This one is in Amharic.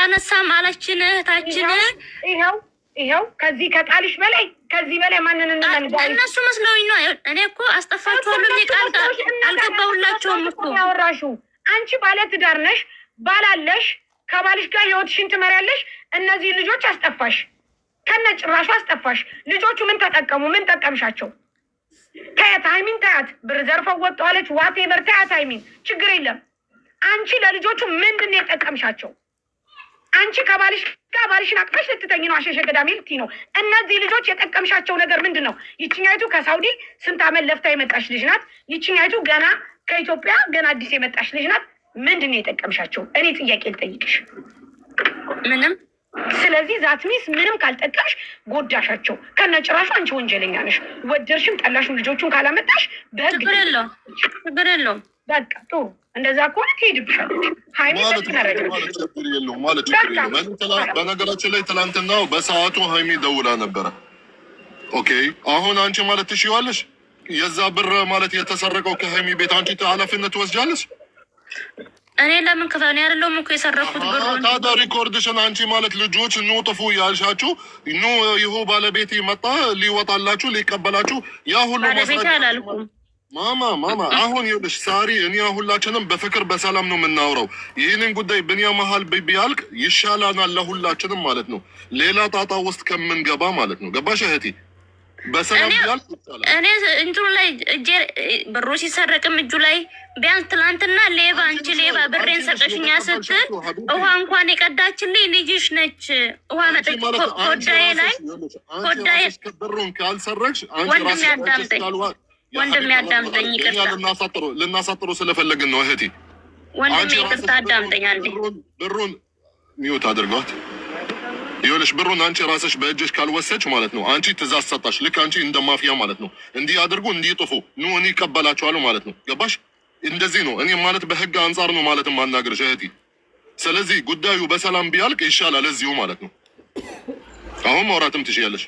አላነሳም አለችን እህታችን። ይኸው ከዚህ ከቃልሽ በላይ ከዚህ በላይ ማንን እነሱ መስለውኝ ነው። እኔ እኮ አስጠፋችኋለሁ ቃል አልገባሁላቸውም እኮ ያወራሽው። አንቺ ባለ ትዳር ነሽ፣ ባላለሽ ከባልሽ ጋር ህይወትሽን ትመሪያለሽ። እነዚህ ልጆች አስጠፋሽ፣ ከነጭራሹ አስጠፋሽ። ልጆቹ ምን ተጠቀሙ? ምን ጠቀምሻቸው? ታያት ሀይሚን ታያት፣ ብር ዘርፈው ወጣዋለች። ዋቴቨር ታያት ሀይሚን፣ ችግር የለም። አንቺ ለልጆቹ ምንድን ነው የጠቀምሻቸው? አንቺ ከባልሽ ጋር ባልሽን አቅፈሽ ልትተኝ ነው፣ አሸሸ ገዳሜ ልትይ ነው። እነዚህ ልጆች የጠቀምሻቸው ነገር ምንድን ነው? ይችኛይቱ ከሳውዲ ስንት አመት ለፍታ የመጣች ልጅ ናት። ይችኛይቱ ገና ከኢትዮጵያ ገና አዲስ የመጣች ልጅ ናት። ምንድን ነው የጠቀምሻቸው? እኔ ጥያቄ ልጠይቅሽ። ምንም። ስለዚህ ዛትሚስ ምንም ካልጠቀምሽ ጎዳሻቸው ከነጭራሹ። አንቺ ወንጀለኛ ነሽ። ወደርሽም ጠላሽም ልጆቹን ካላመጣሽ በህግ ችግር የለውም። በቃ ጥሩ። እንደዛ ከሆነ ትሄድብሻለች። ሀይሚ በነገራችን ላይ ትላንትና በሰዓቱ ሀይሚ ደውላ ነበረ። ኦኬ አሁን አንቺ ማለት ትሽዋለሽ? የዛ ብር ማለት የተሰረቀው ከሀይሚ ቤት አንቺ ኃላፊነት ትወስጃለሽ? እኔ ለምን ከፋኔ አይደለም እኮ የሰረኩት ብር። ታዲያ ሪኮርድሽን አንቺ ማለት ልጆች ኑ ጥፉ ያልሻችሁ ኑ ይሁ ባለቤት መጣ ሊወጣላችሁ ሊቀበላችሁ ያ ሁሉ ባለቤት አላልኩም። ማማ አሁን ይኸውልሽ ሳሪ፣ እኔ ሁላችንም በፍቅር በሰላም ነው የምናወራው። ይህንን ጉዳይ ብንያ መሀል ቢያልቅ ይሻላናል ለሁላችንም ማለት ነው፣ ሌላ ጣጣ ውስጥ ከምንገባ ማለት ነው። ገባሽ እህቴ? በሰላም ቢያልቅ ይቻላል። እኔ እንትኑ ላይ እጄ ብሩ ሲሰረቅም እጁ ላይ ቢያንስ ትላንትና ሌባ አንቺ ሌባ ብሬን ሰጠሽኛ ስትል ውሃ እንኳን የቀዳችልኝ ልጅሽ ነች። ውሃ መጠጭ ኮዳዬ ላይ ኮዳዬ ብሩን ካልሰረቅሽ ወንድም ያዳምጠኝ ይቅርታ፣ ልናሳጥሩ ስለፈለግን ነው እህቴ። ወንድም ይቅርታ አዳምጠኝ አንዴ። ብሩን ሚውት አድርጓት። ይኸውልሽ ብሩን አንቺ ራስሽ በእጅሽ ካልወሰች ማለት ነው አንቺ ትእዛዝ ሰጣሽ። ልክ አንቺ እንደ ማፊያ ማለት ነው። እንዲህ አድርጉ እንዲህ ጥፉ ኑ እኔ ይቀበላችኋለሁ ማለት ነው። ገባሽ? እንደዚህ ነው እኔ ማለት በህግ አንጻር ነው ማለት ማናገርሽ እህቴ። ስለዚህ ጉዳዩ በሰላም ቢያልቅ ይሻላል እዚሁ ማለት ነው። አሁን ማውራትም ትችያለሽ።